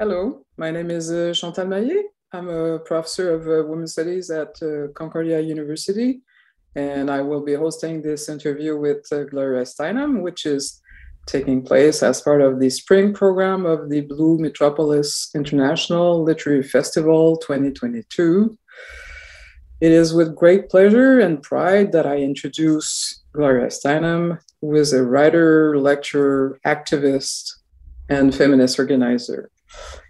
Hello, my name is Chantal Maillé. I'm a professor of Women's Studies at Concordia University, and I will be hosting this interview with Gloria Steinem, which is taking place as part of the spring program of the Blue Metropolis International Literary Festival 2022. It is with great pleasure and pride that I introduce Gloria Steinem, who is a writer, lecturer, activist, and feminist organizer.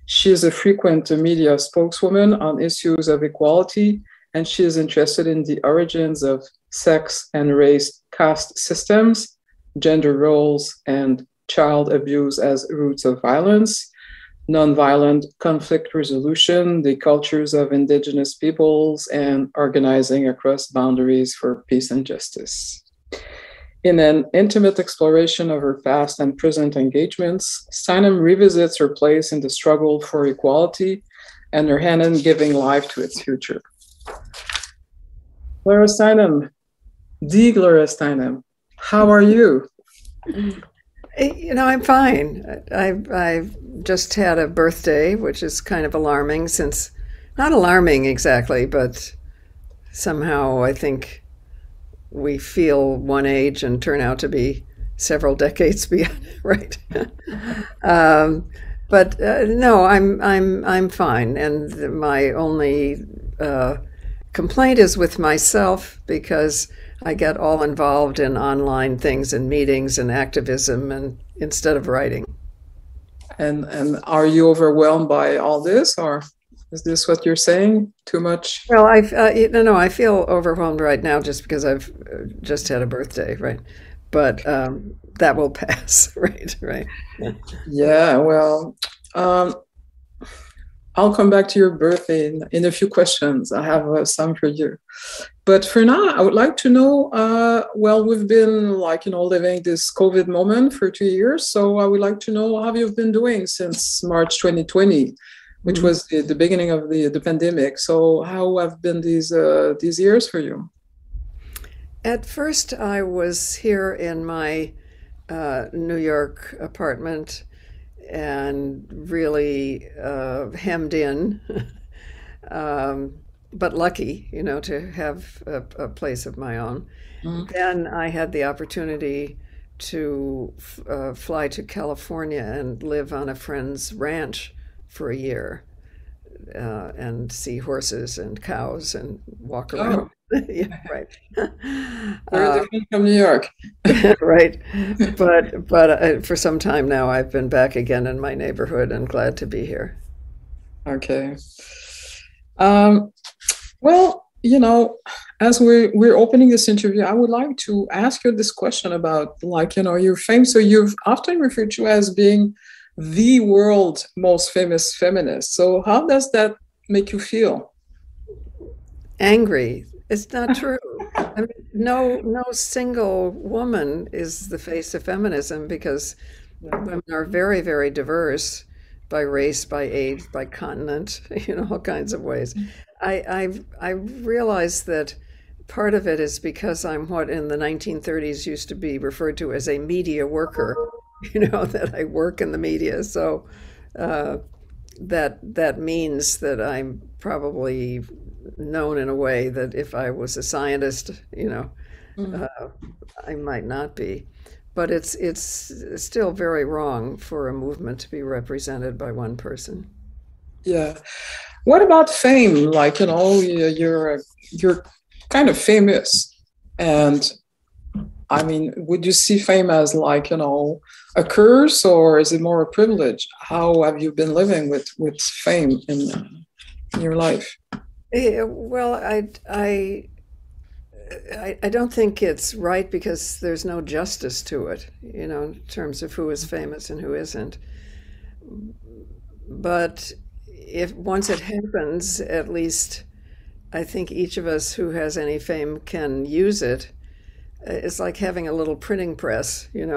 She is a frequent media spokeswoman on issues of equality, and she is interested in the origins of sex and race caste systems, gender roles, and child abuse as roots of violence, nonviolent conflict resolution, the cultures of indigenous peoples, and organizing across boundaries for peace and justice. In an intimate exploration of her past and present engagements, Steinem revisits her place in the struggle for equality and her hand in giving life to its future. Gloria Steinem, the Gloria Steinem, how are you? I'm fine. I've just had a birthday, which is kind of alarming since, not alarming exactly, but somehow I think we feel one age and turn out to be several decades beyond, right? But no, I'm fine, and my only complaint is with myself because I get all involved in online things and meetings and activism, and instead of writing. And are you overwhelmed by all this, or is this what you're saying? Too much? Well, no, I feel overwhelmed right now just because I've just had a birthday, right? But that will pass, right? Right. Yeah. Yeah, well, um, I'll come back to your birthday in a few questions. I have some for you. But for now, I would like to know, well, we've been living this COVID moment for 2 years. So I would like to know how you've been doing since March 2020, which Mhm. was the beginning of the pandemic. So how have been these years for you? At first, I was here in my New York apartment and really hemmed in, um, but lucky, to have a place of my own. Mm. Then I had the opportunity to fly to California and live on a friend's ranch for a year and see horses and cows and walk around. Oh, Yeah, right. very Uh, different from New York. right. But for some time now, I've been back again in my neighborhood and glad to be here. Okay. Um, well, as we're opening this interview, I would like to ask you this question about your fame. So you've often referred to as being the world's most famous feminist. So how does that make you feel? Angry. It's not true. I mean, no single woman is the face of feminism because women are very, very diverse by race, by age, by continent, all kinds of ways. I realize that part of it is because I'm what in the 1930s used to be referred to as a media worker, that I work in the media. So uh, that means that I'm probably known in a way that if I was a scientist, Mm. uh, I might not be. But it's still very wrong for a movement to be represented by one person. Yeah. What about fame? You're kind of famous, and I mean, would you see fame as a curse, or is it more a privilege? How have you been living with fame in your life? Well, I don't think it's right because there's no justice to it, in terms of who is famous and who isn't. But if once it happens, at least I think each of us who has any fame can use it. It's like having a little printing press, you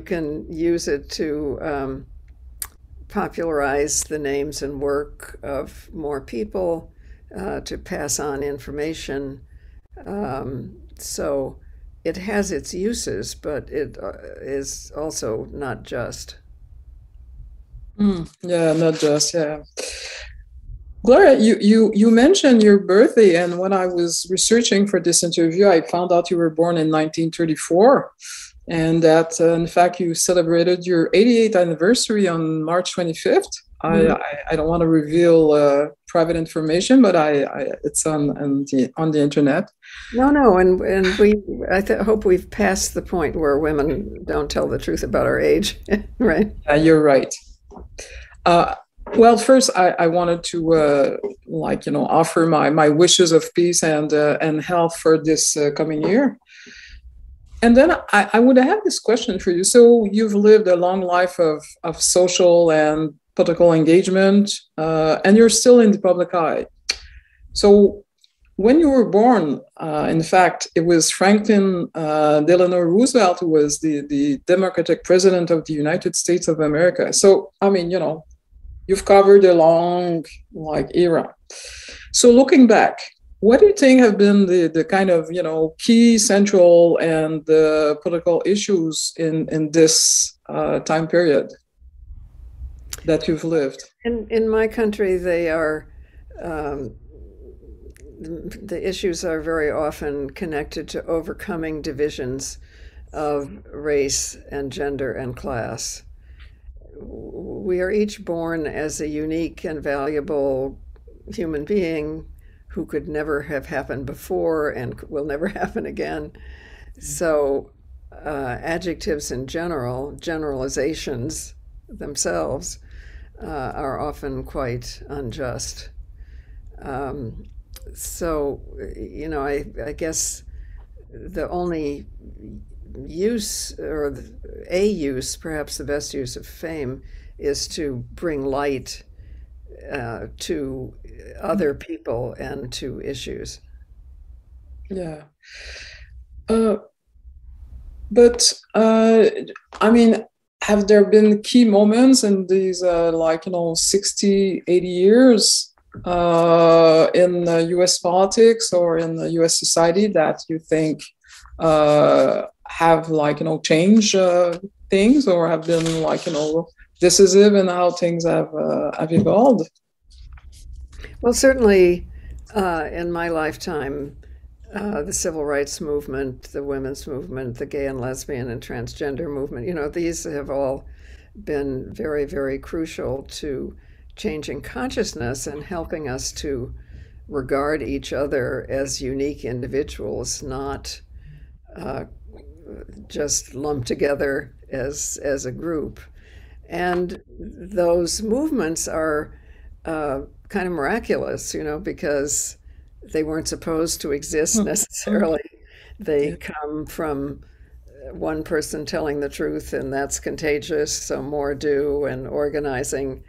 can use it to popularize the names and work of more people, to pass on information. So it has its uses, but it is also not just. Yeah, not just, yeah. Gloria, you mentioned your birthday, and when I was researching for this interview, I found out you were born in 1934, and that in fact you celebrated your 88th anniversary on March 25th. I don't want to reveal private information, but it's on the internet. No, and hope we've passed the point where women don't tell the truth about our age, right? You're right. Uh, well, first, I wanted to offer my wishes of peace and health for this coming year. And then I would have this question for you. So you've lived a long life of social and political engagement, and you're still in the public eye. So when you were born, in fact, it was Franklin Delano Roosevelt who was the Democratic President of the United States of America. So, I mean, you've covered a long era. So looking back, what do you think have been the kind of key central and political issues in this time period that you've lived? In my country, they are the issues are very often connected to overcoming divisions of race and gender and class. We are each born as a unique and valuable human being who could never have happened before and will never happen again. So, adjectives in general, generalizations themselves, are often quite unjust. So, I guess the only use, or a use, perhaps the best use of fame, is to bring light to other people and to issues. Yeah. But I mean, have there been key moments in these 60, 80 years in US politics or in the US society that you think have changed things, or have been decisive in how things have evolved? Well, certainly in my lifetime, the civil rights movement, the women's movement, the gay and lesbian and transgender movement, these have all been very, very crucial to changing consciousness and helping us to regard each other as unique individuals, not just lumped together as a group. And those movements are kind of miraculous, because they weren't supposed to exist necessarily. They come from one person telling the truth, and that's contagious, so more do, and organizing.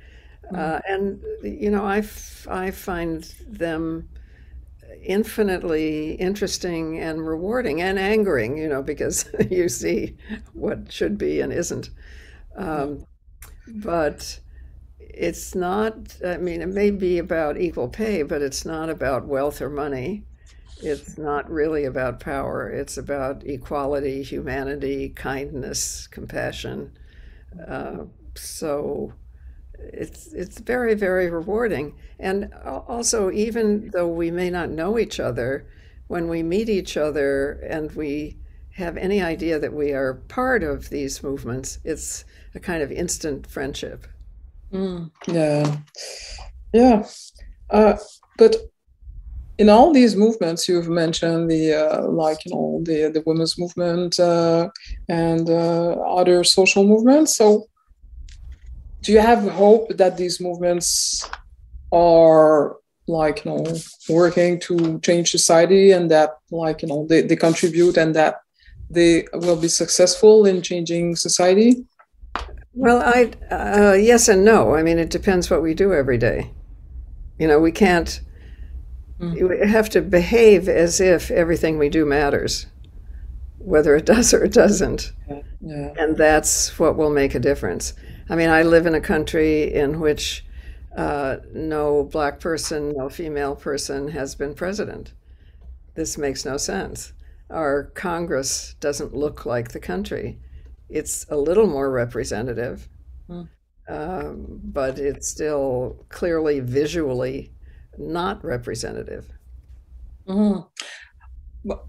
And, I find them infinitely interesting and rewarding and angering, because you see what should be and isn't. But it's not, I mean, it may be about equal pay, but it's not about wealth or money. It's not really about power. It's about equality, humanity, kindness, compassion. So it's very, very rewarding. And also, even though we may not know each other, when we meet each other and we have any idea that we are part of these movements, it's a kind of instant friendship. Yeah, yeah. But in all these movements, you've mentioned the women's movement and other social movements. So, do you have hope that these movements are working to change society, and that they contribute, and that they will be successful in changing society? Well, yes and no. I mean, it depends what we do every day. We can't, we have to behave as if everything we do matters, whether it does or it doesn't. Yeah. And that's what will make a difference. I mean, I live in a country in which no black person, no female person has been president. This makes no sense. Our Congress doesn't look like the country. It's a little more representative. but it's still clearly visually not representative. Mhm.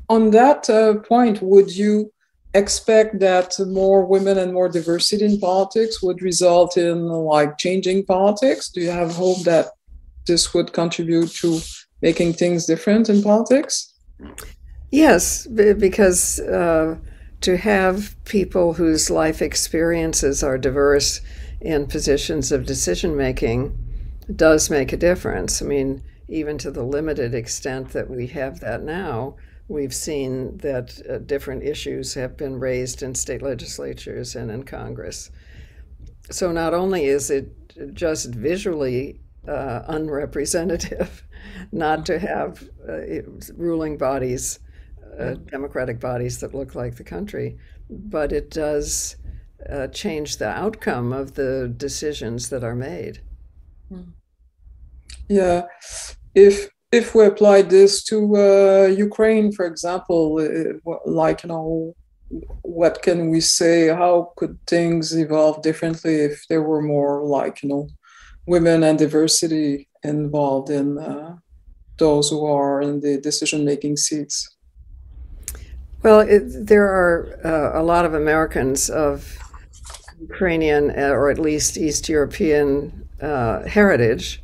On that point, would you expect that more women and more diversity in politics would result in like changing politics? Do you have hope that this would contribute to making things different in politics? Yes, because to have people whose life experiences are diverse in positions of decision making does make a difference. I mean, even to the limited extent that we have that now, we've seen that different issues have been raised in state legislatures and in Congress. So not only is it just visually unrepresentative not to have ruling bodies, democratic bodies that look like the country, but it does change the outcome of the decisions that are made. Yeah, if we apply this to Ukraine, for example, like what can we say? How could things evolve differently if there were more like women and diversity involved in those who are in the decision-making seats? Well, there are a lot of Americans of Ukrainian or at least East European heritage.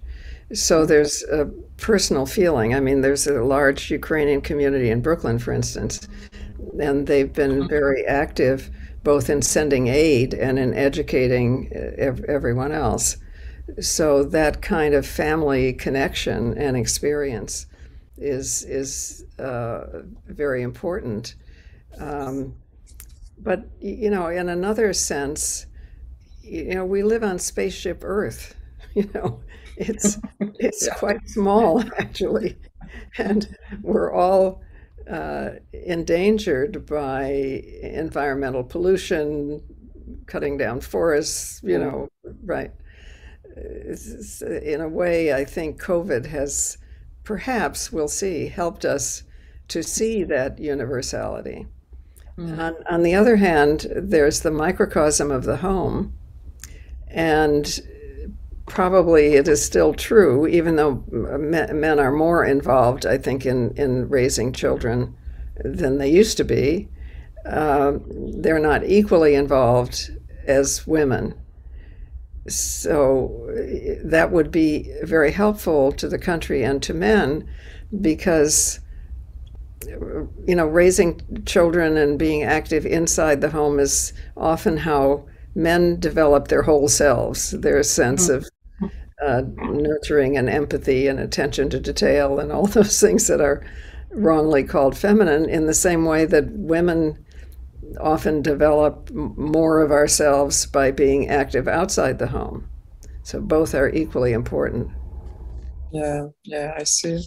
So there's a personal feeling. I mean, there's a large Ukrainian community in Brooklyn, for instance, and they've been very active both in sending aid and in educating everyone else. So that kind of family connection and experience is very important. Um, but in another sense, we live on spaceship Earth. You know, it's Yeah. quite small actually, and we're all endangered by environmental pollution, cutting down forests. Right. In a way, I think COVID has perhaps, we'll see, helped us to see that universality. On the other hand, there's the microcosm of the home, and probably it is still true, even though men are more involved, I think, in raising children than they used to be. They're not equally involved as women. So that would be very helpful to the country and to men because raising children and being active inside the home is often how men develop their whole selves, their sense of nurturing and empathy and attention to detail and all those things that are wrongly called feminine, in the same way that women often develop more of ourselves by being active outside the home. So both are equally important. Yeah, I see.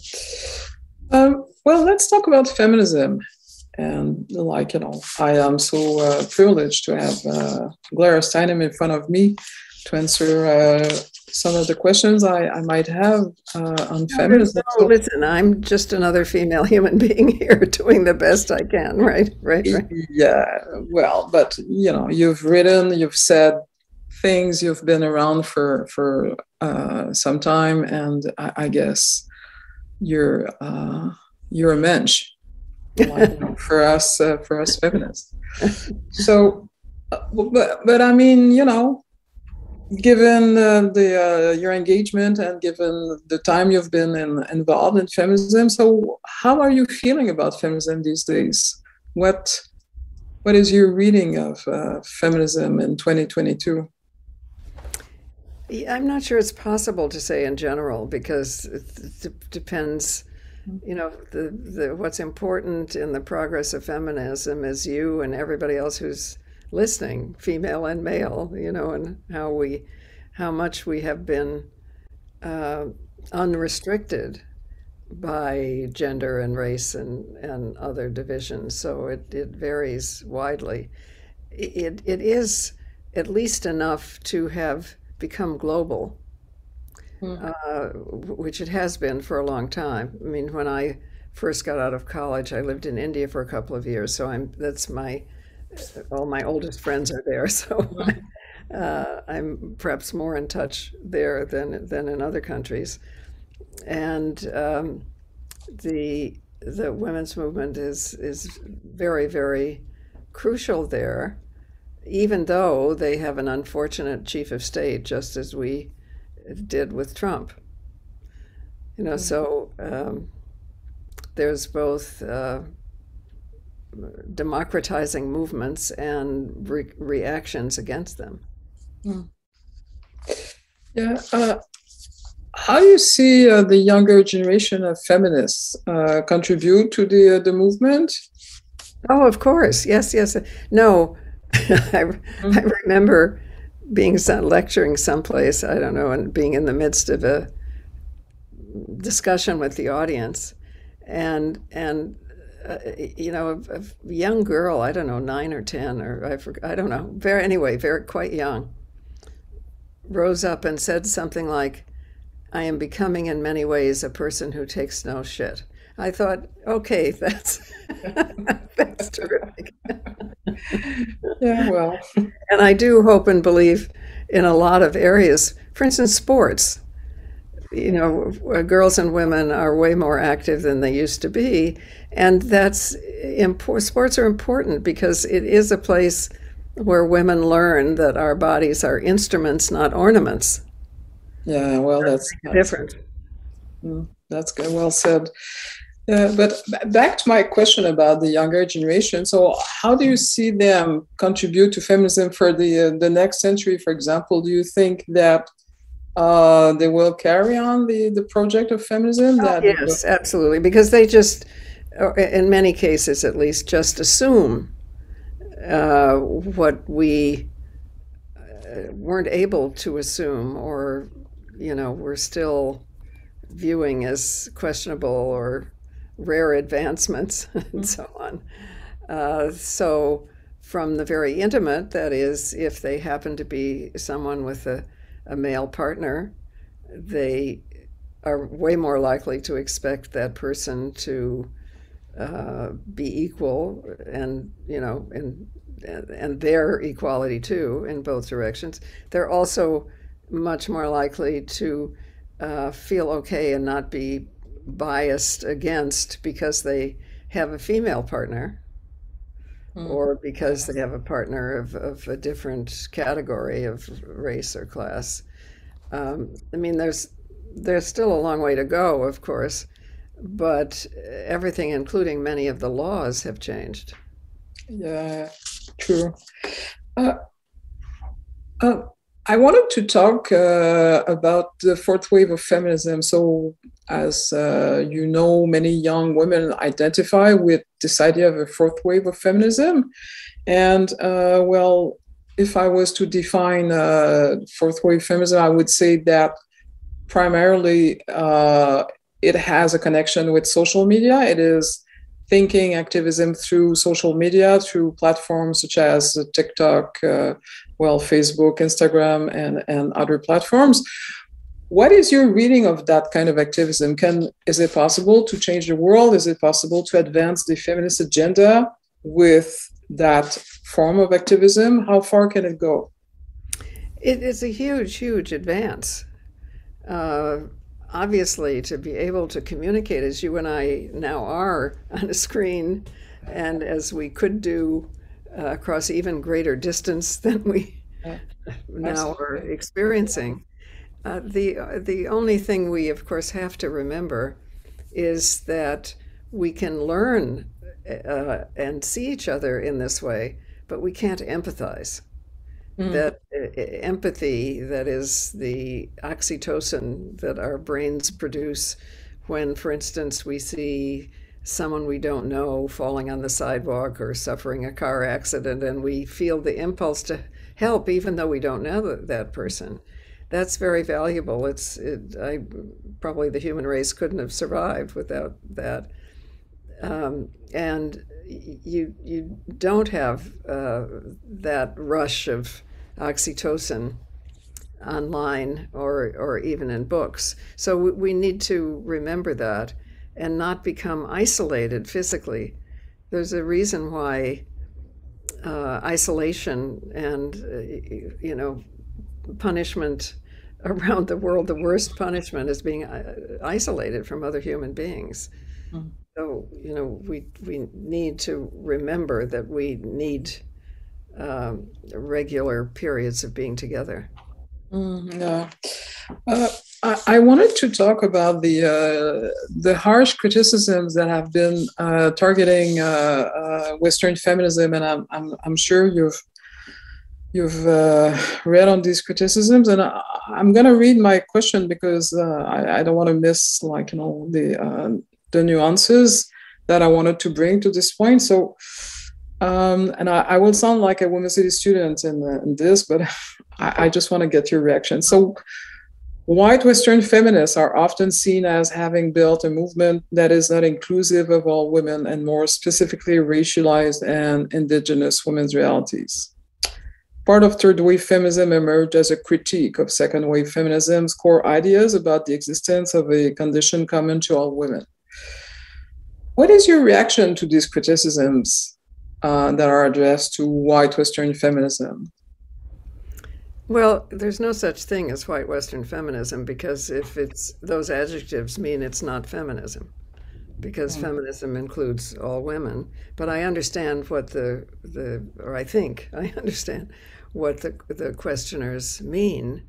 Well, let's talk about feminism. And I am so privileged to have Gloria Steinem in front of me to answer some of the questions I might have on feminism. No, listen, I'm just another female human being here doing the best I can, right? Yeah, well, but you've written, you've said things, you've been around for some time, and I guess you're a mensch. For us feminists. So, but I mean, given your engagement and given the time you've been involved in feminism, so how are you feeling about feminism these days? What is your reading of feminism in 2022? I'm not sure it's possible to say in general because it depends. What's important in the progress of feminism is you and everybody else who's listening, female and male, and how much we have been unrestricted by gender and race and other divisions. So it varies widely. It is at least enough to have become global. Which it has been for a long time. I mean, when I first got out of college, I lived in India for a couple of years. So all my oldest friends are there. So I'm perhaps more in touch there than in other countries. And the women's movement is very, very crucial there, even though they have an unfortunate chief of state, just as we did with Trump. So there's both democratizing movements and reactions against them. Yeah. How do you see the younger generation of feminists contribute to the movement? Oh, of course. Yes, yes. No, I remember being lecturing someplace, I don't know, and being in the midst of a discussion with the audience, and a young girl, I don't know, 9 or 10, or I don't know, very quite young, rose up and said something like, "I am becoming in many ways a person who takes no shit." I thought, okay, that's that's terrific. Yeah, well. And I do hope and believe in a lot of areas. For instance, sports. Girls and women are way more active than they used to be, and that's important. Sports are important because it is a place where women learn that our bodies are instruments, not ornaments. Yeah, well, that's different. That's good. Well said. But back to my question about the younger generation. So, how do you see them contribute to feminism for the next century? For example, do you think that they will carry on the project of feminism? Yes, absolutely, because they just, in many cases at least, just assume what we weren't able to assume, or we're still viewing as questionable or rare advancements and so on. So from the very intimate, that is, if they happen to be someone with a male partner, they are way more likely to expect that person to be equal, and and their equality too in both directions. They're also much more likely to feel okay and not be biased against because they have a female partner, or because they have a partner of a different category of race or class. I mean, there's still a long way to go, of course, but everything, including many of the laws, have changed. Yeah, true. I wanted to talk about the fourth wave of feminism. So, as many young women identify with this idea of a fourth wave of feminism. And if I was to define fourth wave feminism, I would say that primarily it has a connection with social media. It is thinking activism through social media, through platforms such as TikTok, Facebook, Instagram, and other platforms. What is your reading of that kind of activism? Is it possible to change the world? Is it possible to advance the feminist agenda with that form of activism? How far can it go? It is a huge, huge advance. Obviously, to be able to communicate as you and I now are on a screen, and as we could do across even greater distance than we now are experiencing. The only thing we, of course, have to remember is that we can learn and see each other in this way, but we can't empathize. That empathy, that is the oxytocin that our brains produce when, for instance, we see someone we don't know falling on the sidewalk or suffering a car accident, and we feel the impulse to help even though we don't know that person. That's very valuable. Probably the human race couldn't have survived without that. And you don't have that rush of oxytocin online or even in books. So we need to remember that and not become isolated physically. There's a reason why isolation and, punishment around the world. The worst punishment is being isolated from other human beings. Mm. So, we need to remember that we need regular periods of being together. Yeah. I wanted to talk about the harsh criticisms that have been targeting Western feminism, and I'm sure you've read on these criticisms, and I'm gonna read my question because I don't want to miss the nuances that I wanted to bring to this point. So. And I will sound like a Women's City student in this, but I just want to get your reaction. So, white Western feminists are often seen as having built a movement that is not inclusive of all women and more specifically racialized and indigenous women's realities. Part of third wave feminism emerged as a critique of second wave feminism's core ideas about the existence of a condition common to all women. What is your reaction to these criticisms that are addressed to white Western feminism? Well, there's no such thing as white Western feminism, because if it's those adjectives mean it's not feminism, because feminism includes all women. But I understand what or I think I understand what the questioners mean.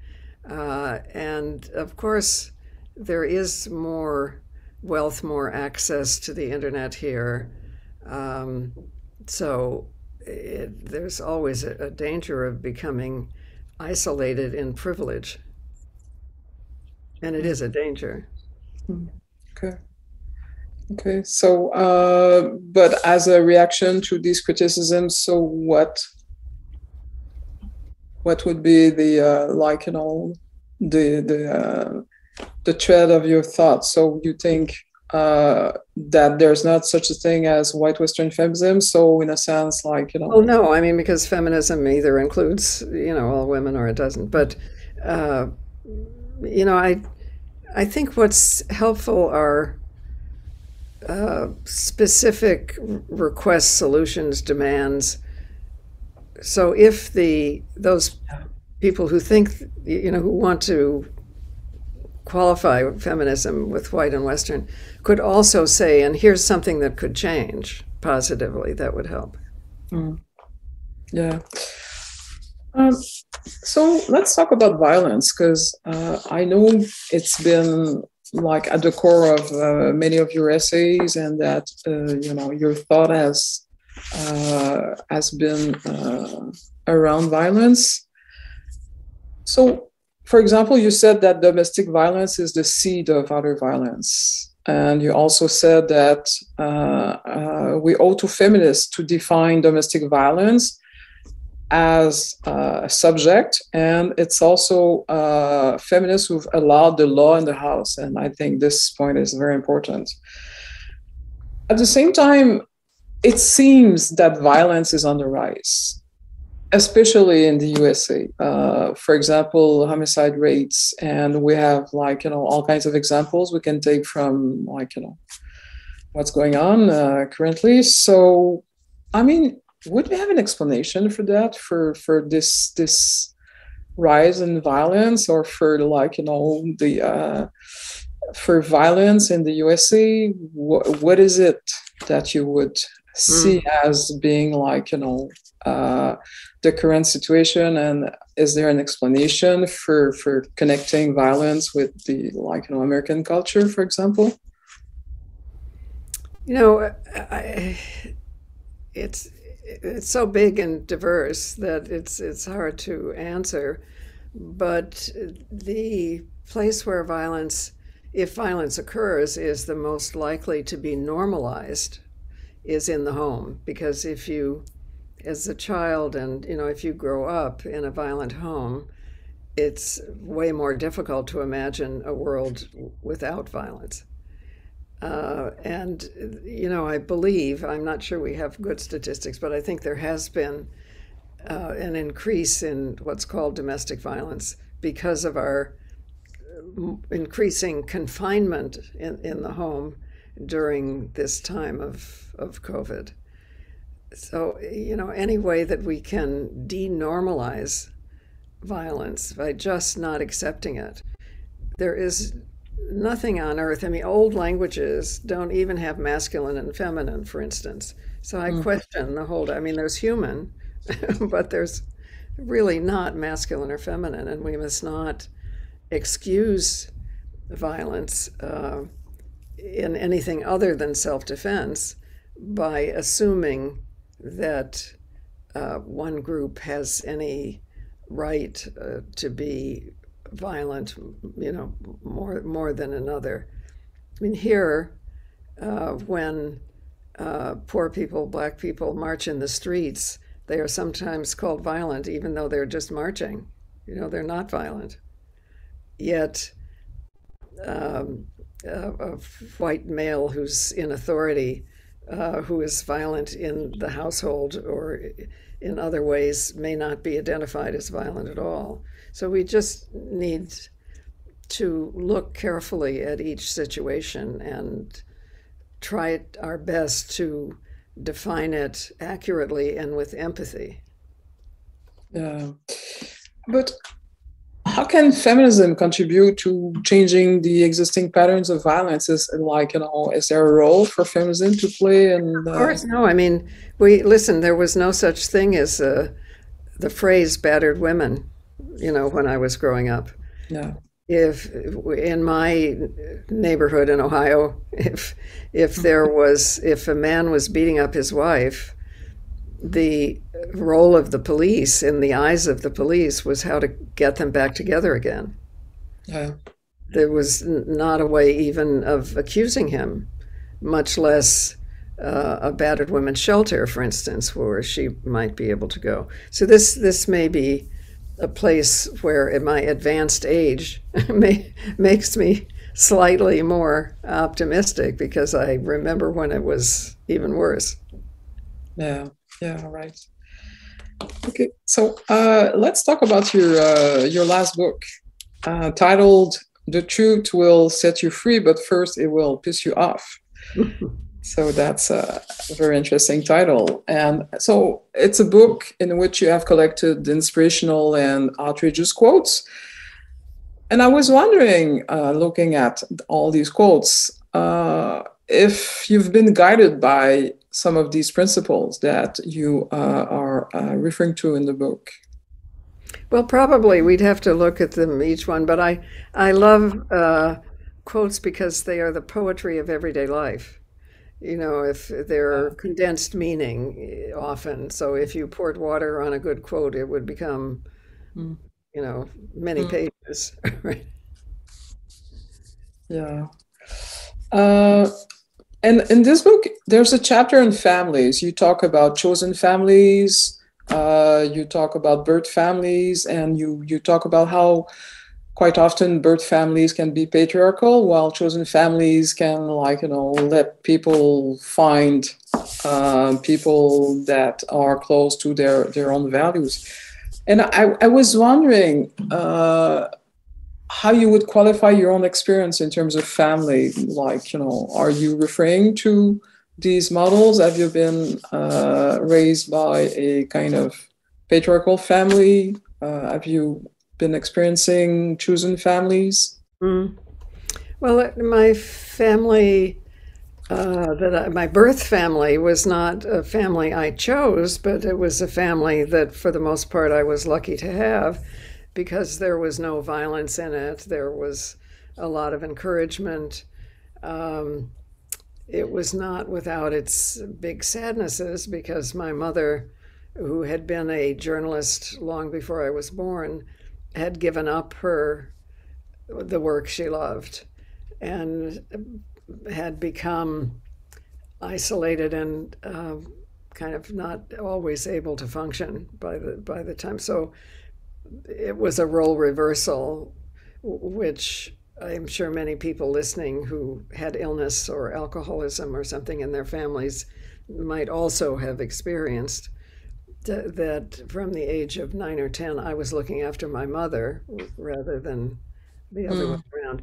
And of course, there is more wealth, more access to the internet here. So there's always a danger of becoming isolated in privilege. And it is a danger. Okay. Okay. So, but as a reaction to these criticisms, so what would be the the thread of your thoughts? So you think that there's not such a thing as white Western feminism. So in a sense, Well, no, I mean, because feminism either includes, all women or it doesn't. But, I think what's helpful are specific requests, solutions, demands. So if those people who think, who want to qualify feminism with white and Western could also say, and here's something that could change positively, that would help. Yeah. So let's talk about violence, because I know it's been at the core of many of your essays, and that your thought has been around violence. So, for example, you said that domestic violence is the seed of other violence. And you also said that we owe to feminists to define domestic violence as a subject. And it's also feminists who've allowed the law in the house. And I think this point is very important. At the same time, it seems that violence is on the rise, especially in the USA. For example, homicide rates, and we have all kinds of examples we can take from what's going on currently. So, I mean, would we have an explanation for that, for this rise in violence, or for for violence in the USA? What is it that you would see as being the current situation, and is there an explanation for connecting violence with the American culture, for example? It's so big and diverse that it's hard to answer. But the place where if violence occurs, is the most likely to be normalized is in the home, because if you, as a child, and if you grow up in a violent home, it's way more difficult to imagine a world without violence. And I believe, I'm not sure we have good statistics, but I think there has been an increase in what's called domestic violence because of our increasing confinement in the home during this time of COVID. So, any way that we can denormalize violence by just not accepting it. There is nothing on earth. I mean, old languages don't even have masculine and feminine, for instance. So I Mm. question the whole, I mean, there's human, but there's really not masculine or feminine, and we must not excuse violence in anything other than self-defense by assuming that one group has any right to be violent, more than another. I mean, here, when poor people, black people, march in the streets, they are sometimes called violent, even though they're just marching. They're not violent. Yet, a white male who's in authority, who is violent in the household or in other ways, may not be identified as violent at all. So we just need to look carefully at each situation and try our best to define it accurately and with empathy. Yeah. But how can feminism contribute to changing the existing patterns of violence? Is there a role for feminism to play? And Of course, no. I mean, there was no such thing as the phrase battered women, when I was growing up. yeah, If in my neighborhood in Ohio, if a man was beating up his wife, the role of the police in the eyes of the police was how to get them back together again. yeah, There was not a way even of accusing him, much less a battered women's shelter, for instance, where she might be able to go. So this may be a place where, at my advanced age, makes me slightly more optimistic because I remember when it was even worse. yeah, yeah. Right. Okay. So let's talk about your last book, titled "The Truth Will Set You Free, but First It Will Piss You Off." So that's a very interesting title. And so it's a book in which you have collected inspirational and outrageous quotes. And I was wondering, looking at all these quotes, if you've been guided by some of these principles that you are referring to in the book. Well, probably we'd have to look at them each one, but I love quotes because they are the poetry of everyday life. If they're Yeah. condensed meaning often. So if you poured water on a good quote, it would become, Mm. many Mm. pages, right? Yeah. Uh, and in this book, there's a chapter on families. You talk about chosen families, you talk about birth families, and you talk about how quite often birth families can be patriarchal, while chosen families can, let people find people that are close to their own values. And I was wondering how you would qualify your own experience in terms of family. Are you referring to these models? Have you been raised by a kind of patriarchal family? Have you been experiencing chosen families? Mm. Well, my family, my birth family was not a family I chose, but it was a family that, for the most part, I was lucky to have because there was no violence in it. There was a lot of encouragement. Um, it was not without its big sadnesses because my mother, who had been a journalist long before I was born, had given up the work she loved and had become isolated and kind of not always able to function by the time. So it was a role reversal, which I'm sure many people listening who had illness or alcoholism or something in their families might also have experienced. That from the age of 9 or 10, I was looking after my mother rather than the other way Mm. around.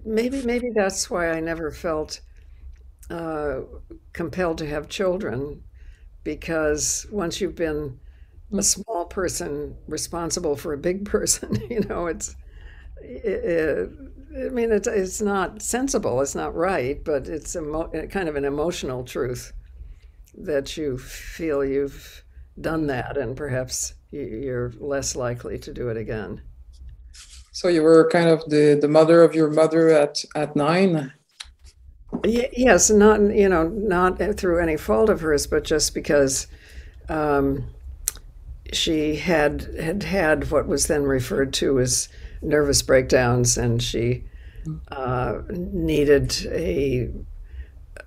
Maybe that's why I never felt uh, compelled to have children because once you've been a small person responsible for a big person, it, I mean, it's not sensible, it's not right, but it's kind of an emotional truth that you feel you've done that, and perhaps you're less likely to do it again. So you were kind of the mother of your mother at 9. Yes, not through any fault of hers, but just because um, she had what was then referred to as nervous breakdowns, and she needed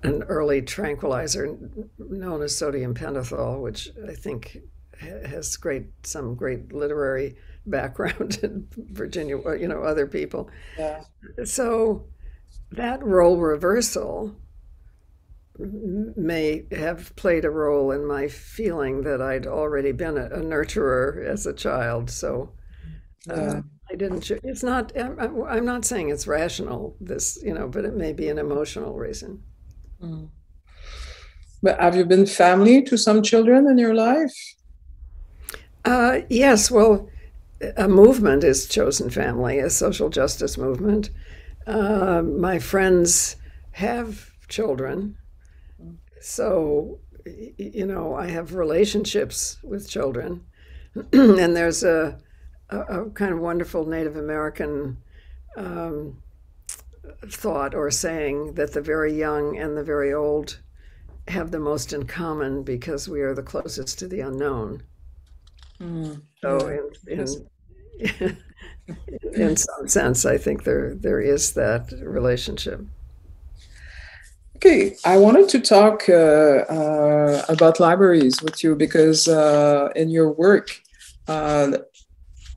an early tranquilizer known as sodium pentothal, which I think has some great literary background in Virginia, other people. Yeah. So that role reversal may have played a role in my feeling that I'd already been a nurturer as a child. So Yeah. I didn't. It's not. I'm not saying it's rational. But it may be an emotional reason. Mm. But have you been family to some children in your life? Yes. Well, a movement is chosen family, a social justice movement. My friends have children, so I have relationships with children, and there's a kind of wonderful Native American um, thought or saying that the very young and the very old have the most in common because we are the closest to the unknown. So, Yeah. Yes. in some sense, I think there is that relationship. Okay, I wanted to talk about libraries with you because in your work, uh,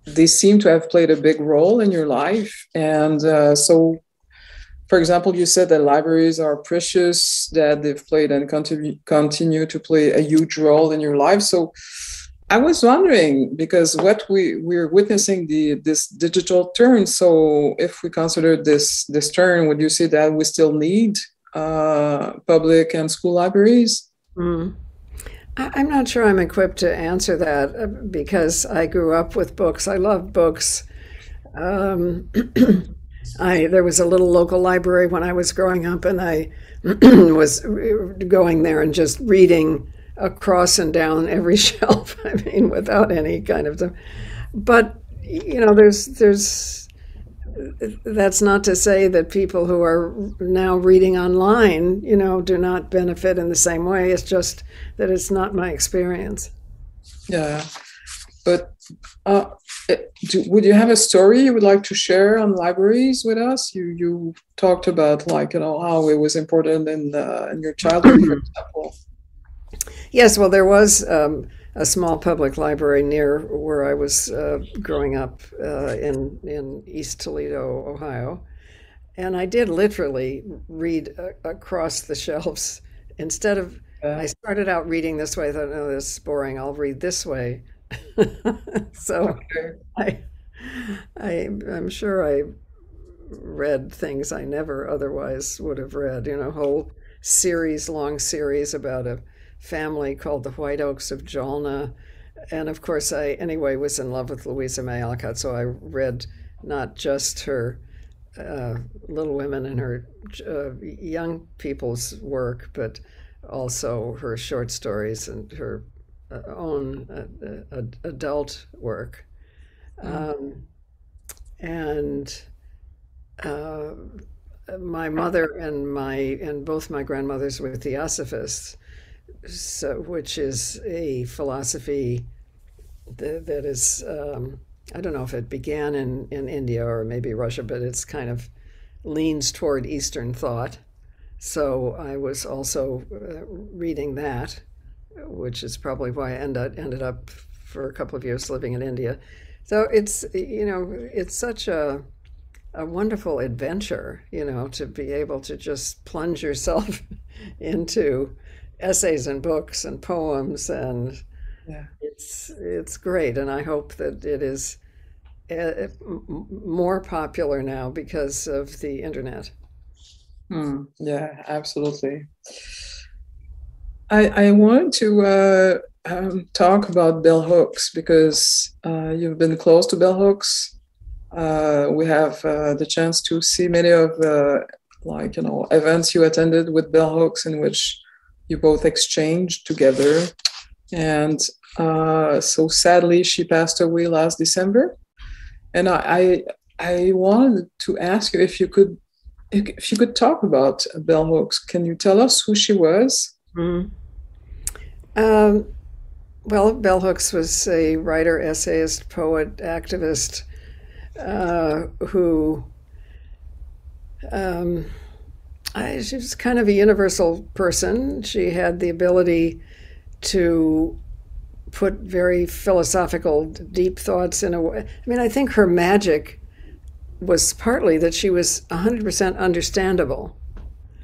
they seem to have played a big role in your life. And so, for example, you said that libraries are precious, that they've played and continue to play a huge role in your life. So I was wondering, because what we're witnessing this digital turn. So if we consider this turn, would you say that we still need public and school libraries? Mm. I'm not sure I'm equipped to answer that because I grew up with books. I love books. Um, there was a little local library when I was growing up, and I was going there and just reading across and down every shelf. I mean, without any kind of. But there's that's not to say that people who are now reading online, do not benefit in the same way. It's just that it's not my experience. Yeah, but uh, would you have a story you would like to share on libraries with us? You talked about how it was important in your childhood, for example. Yes, well, there was a small public library near where I was growing up in East Toledo, Ohio. And I did literally read across the shelves. Instead of, I started out reading this way. I thought, no, this is boring. I'll read this way. So Okay. I, I'm sure I read things I never otherwise would have read. Whole long series about a family called the White Oaks of Jalna. And of course, I anyway was in love with Louisa May Alcott, so I read not just her Little Women and her young people's work, but also her short stories and her own adult work. Um, and uh, my mother and both my grandmothers were theosophists, so which is a philosophy that is I don't know if it began in India or maybe Russia, but it's kind of leans toward Eastern thought. So I was also reading that, which is probably why I ended up for a couple of years living in India. So it's such a wonderful adventure, to be able to just plunge yourself into essays and books and poems, and Yeah. it's great. And I hope that it is more popular now because of the internet. Yeah, absolutely. I wanted to talk about bell hooks because you've been close to bell hooks. We have the chance to see many of the events you attended with bell hooks in which you both exchanged together. And so sadly, she passed away last December. And I wanted to ask you if you could talk about bell hooks. Can you tell us who she was? Mm. Um, well, Bell Hooks was a writer, essayist, poet, activist who she was kind of a universal person. She had the ability to put very philosophical, deep thoughts in a way. I mean, I think her magic was partly that she was 100% understandable.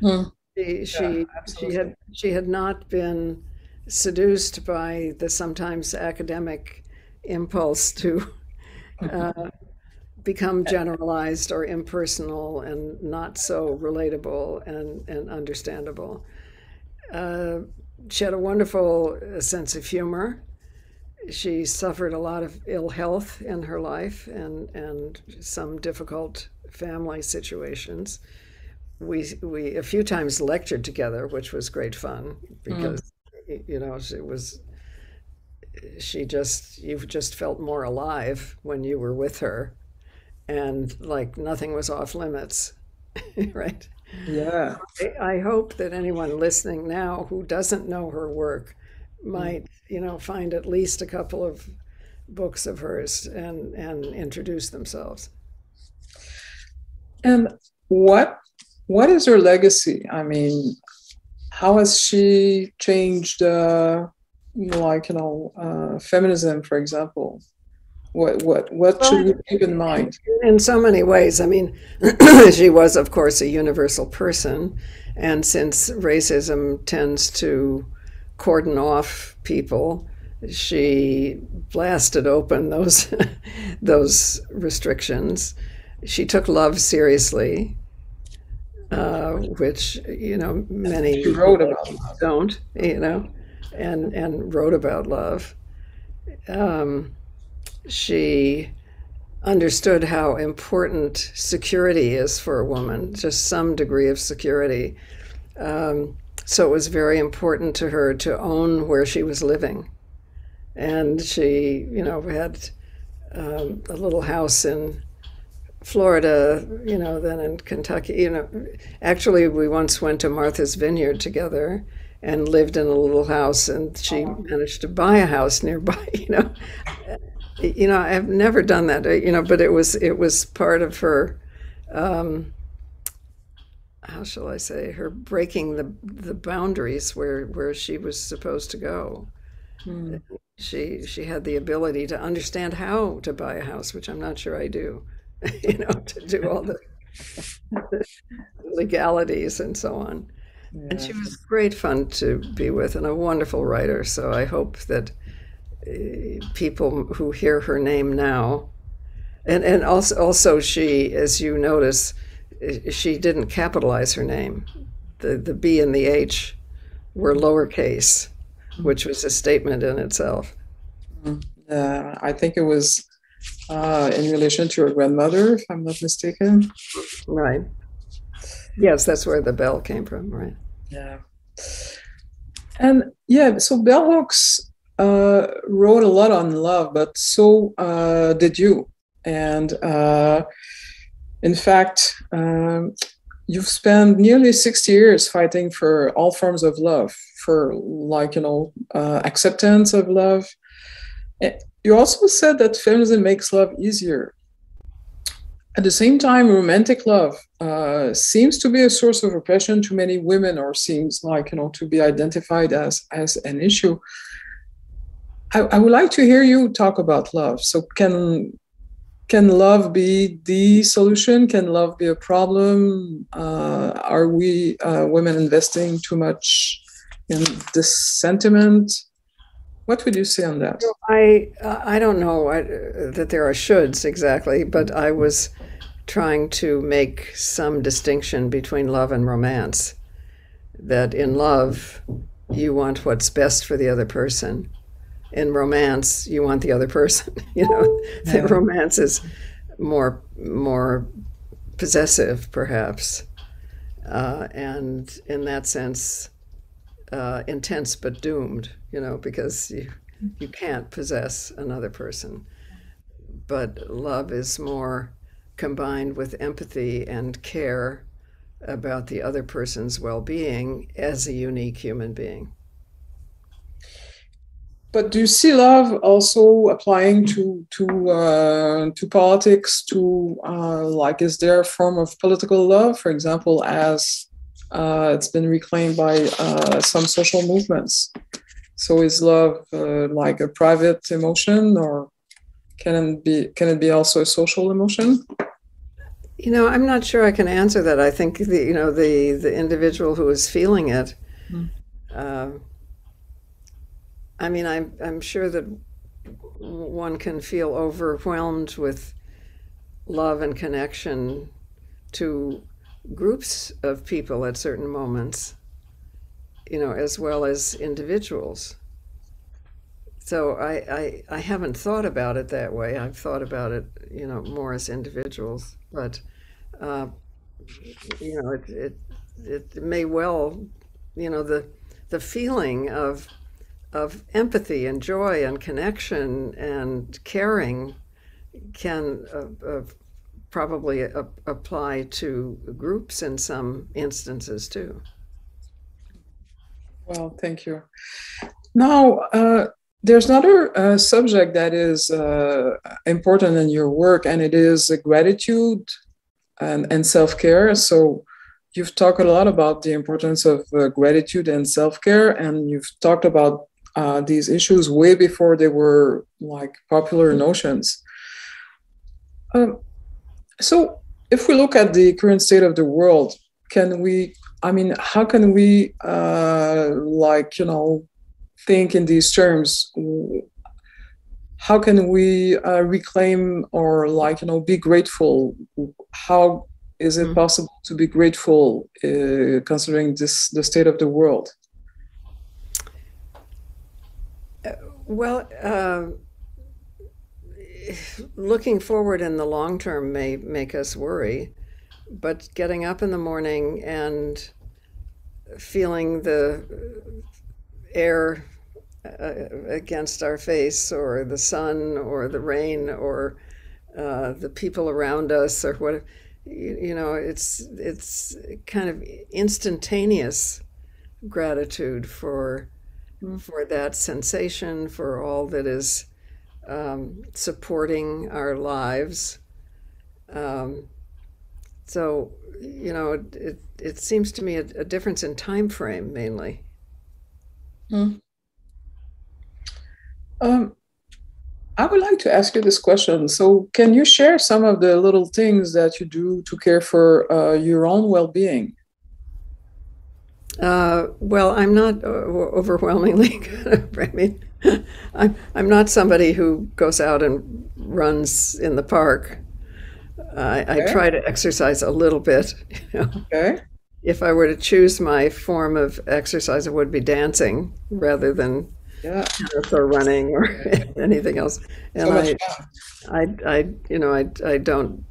Hmm. She Yeah, she absolutely. she had not been seduced by the sometimes academic impulse to uh, become generalized or impersonal and not so relatable and understandable. Uh, she had a wonderful sense of humor. She suffered a lot of ill health in her life and some difficult family situations. We a few times lectured together, which was great fun Hmm. because it was she just you just felt more alive when you were with her and like nothing was off limits, right? Yeah. I hope that anyone listening now who doesn't know her work Hmm. might, find at least a couple of books of hers and introduce themselves. And what what is her legacy? I mean, how has she changed, feminism, for example? What Well, should we keep in mind? in so many ways. I mean, she was, of course, a universal person. And since racism tends to cordon off people, she blasted open those, those restrictions. She took love seriously, which, She many wrote about love. don't, and wrote about love. Um, she understood how important security is for a woman, just some degree of security. So it was very important to her to own where she was living. And she, had a little house in Florida, then in Kentucky. Actually, we once went to Martha's Vineyard together and lived in a little house, and she managed to buy a house nearby. I've never done that, but it was part of her, um, how shall I say, her breaking the boundaries where she was supposed to go. Hmm. She had the ability to understand how to buy a house, which I'm not sure I do, to do all the legalities and so on. And Yeah. she was great fun to be with and a wonderful writer. So I hope that people who hear her name now, and also she, as you notice, she didn't capitalize her name. The B and the H were lowercase, which was a statement in itself. Yeah, I think it was in relation to her grandmother, if I'm not mistaken. Right. Yes, that's where the bell came from. Right. Yeah. And yeah, so bell hooks wrote a lot on love, but so did you. And in fact, you've spent nearly 60 years fighting for all forms of love, for acceptance of love. You also said that feminism makes love easier. At the same time, romantic love seems to be a source of oppression to many women, or seems to be identified as an issue. I would like to hear you talk about love. So can love be the solution? Can love be a problem? Are we women investing too much in this sentiment? What would you say on that? I don't know that there are shoulds exactly, but I was trying to make some distinction between love and romance. That in love, you want what's best for the other person. In romance, you want the other person. The romance is more possessive, perhaps, and in that sense, intense but doomed. Because you can't possess another person. But love is more combined with empathy and care about the other person's well-being as a unique human being. But do you see love also applying to politics? Is there a form of political love, for example, as it's been reclaimed by some social movements? So is love like a private emotion, or can it be also a social emotion? I'm not sure I can answer that. I think the individual who is feeling it. I'm sure that one can feel overwhelmed with love and connection to groups of people at certain moments, as well as individuals. So I haven't thought about it that way. I've thought about it, more as individuals. But it may well, the feeling of empathy and joy and connection and caring can probably apply to groups in some instances too. Well, thank you. Now, there's another subject that is important in your work, and it is gratitude and self-care. So you've talked a lot about the importance of gratitude and self-care, and you've talked about these issues way before they were like popular notions. So if we look at the current state of the world, how can we think in these terms? How can we reclaim or be grateful? How is it possible to be grateful considering the state of the world? Well, looking forward in the long term may make us worry, but getting up in the morning and feeling the air against our face, or the sun, or the rain, or the people around us, or what, it's kind of instantaneous gratitude for that sensation, for all that is supporting our lives. So, it seems to me a difference in time frame mainly. I would like to ask you this question. So can you share some of the little things that you do to care for your own well-being? Well, I'm not overwhelmingly good. I'm not somebody who goes out and runs in the park. I try to exercise a little bit. Okay. If I were to choose my form of exercise, it would be dancing rather than tennis or running or anything else. And I don't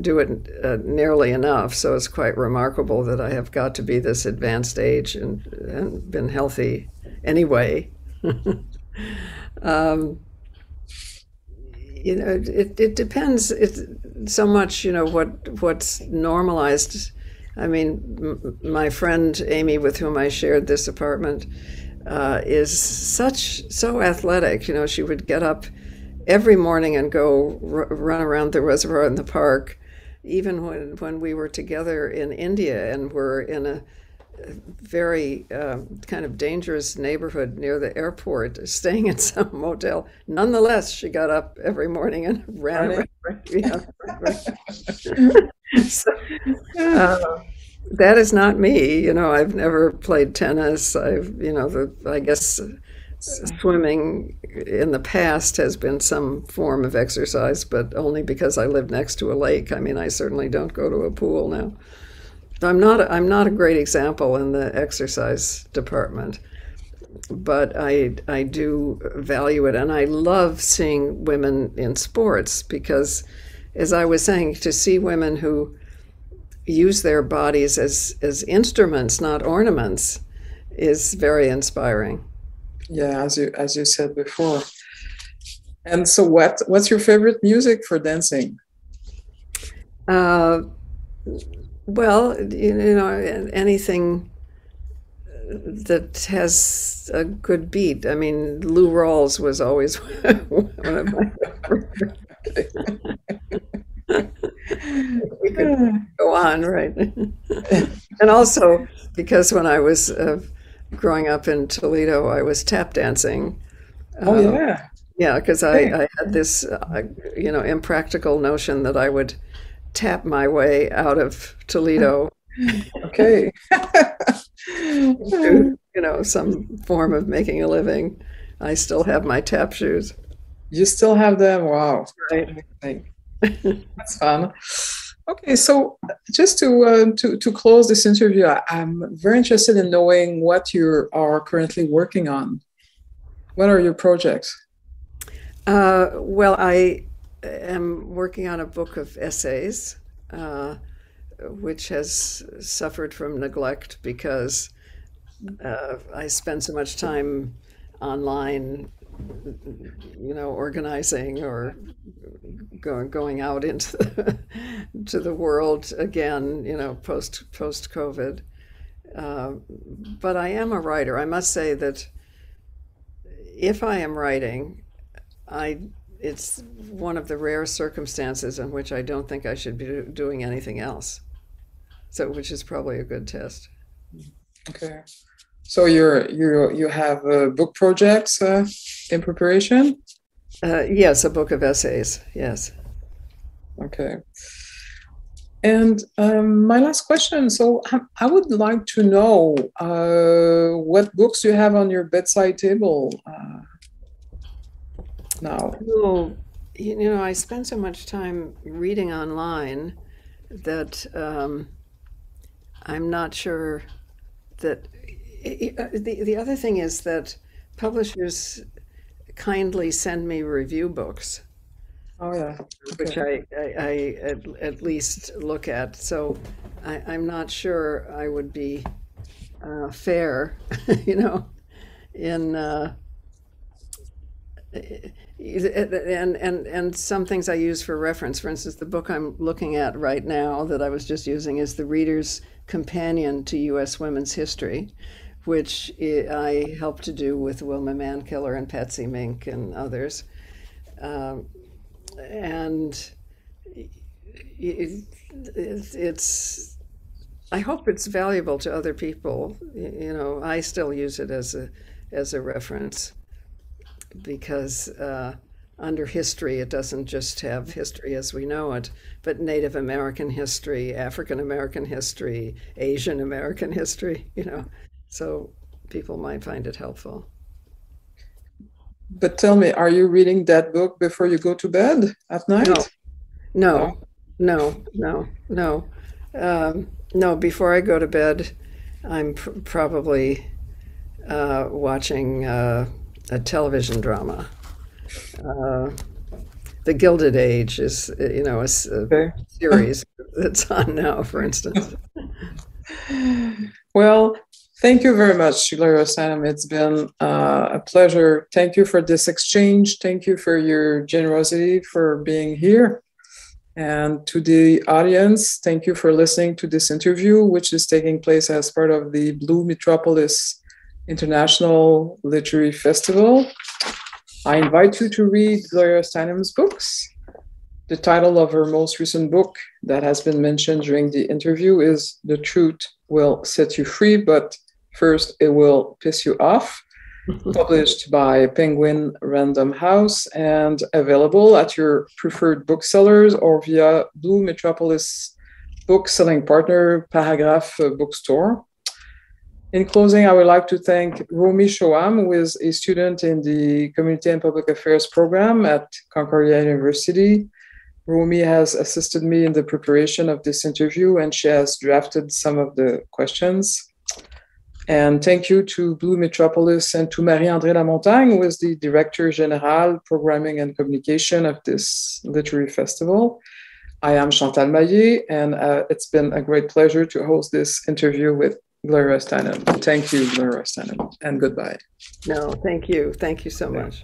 do it nearly enough. So it's quite remarkable that I have got to be this advanced age and been healthy anyway. It depends. It's so much, what's normalized. I mean, my friend Amy, with whom I shared this apartment, is so athletic. She would get up every morning and go run around the reservoir in the park, even when we were together in India and were in a very kind of dangerous neighborhood near the airport, staying in some motel. Nonetheless, she got up every morning and ran around. So, that is not me. I've never played tennis. I guess Swimming in the past has been some form of exercise, but only because I live next to a lake. I mean, I certainly don't go to a pool now. I'm not a great example in the exercise department, but I do value it, and I love seeing women in sports because, as I was saying, to see women who use their bodies as instruments, not ornaments, is very inspiring. Yeah, as you said before. And so, what's your favorite music for dancing? Uh, well, you know, anything that has a good beat. I mean, Lou Rawls was always one of my favorites. We could go on, right? And also because when I was growing up in Toledo, I was tap dancing. Oh Uh, yeah. yeah, because Okay. I had this, you know, impractical notion that I would tap my way out of Toledo Okay. into, you know, some form of making a living. I still have my tap shoes. You still have them? Wow. Right. Amazing. That's fun. Okay, so just to close this interview, I'm very interested in knowing what you are currently working on. What are your projects? Well, I am working on a book of essays, uh, which has suffered from neglect because I spend so much time online, you know, organizing or going out into to the world again, you know, post COVID. Uh, but I am a writer. I must say that if I am writing, I it's one of the rare circumstances in which I don't think I should be doing anything else. So, which is probably a good test. Okay. So you have book projects in preparation? Yes, a book of essays. Yes. Okay. And my last question. So I would like to know what books you have on your bedside table now. Oh, you know, I spend so much time reading online that I'm not sure that the other thing is that publishers kindly send me review books, Oh yeah. which Okay. I at least look at. So I'm not sure I would be fair, you know, in and some things I use for reference. For instance, the book I'm looking at right now that I was just using is The Reader's Companion to U.S. Women's History, which I helped to do with Wilma Mankiller and Patsy Mink and others. Um, and it's I hope it's valuable to other people. You know, I still use it as a reference because under history, it doesn't just have history as we know it, but Native American history, African American history, Asian American history, you know, so people might find it helpful. But tell me, are you reading that book before you go to bed at No, night? No. no, no. No, before I go to bed, I'm probably watching a television drama. Uh, The Gilded Age is, you know, a Okay. series that's on now, for instance. Well, thank you very much, Gloria Steinem. It's been a pleasure. Thank you for this exchange. Thank you for your generosity for being here. And to the audience, thank you for listening to this interview, which is taking place as part of the Blue Metropolis International Literary Festival. I invite you to read Gloria Steinem's books. The title of her most recent book that has been mentioned during the interview is The Truth Will Set You Free, but first it will piss you off, published by Penguin Random House and available at your preferred booksellers or via Blue Metropolis book selling partner, Paragraph Bookstore. In closing, I would like to thank Romy Shoam, who is a student in the Community and Public Affairs program at Concordia University. Romy has assisted me in the preparation of this interview, and she has drafted some of the questions. And thank you to Blue Metropolis and to Marie-André Lamontagne, who is the Director General, Programming and Communication of this literary festival. I am Chantal Maillé, and it's been a great pleasure to host this interview with Gloria Steinem. Thank you, Gloria Steinem, and goodbye. No, thank you. Thank you so much.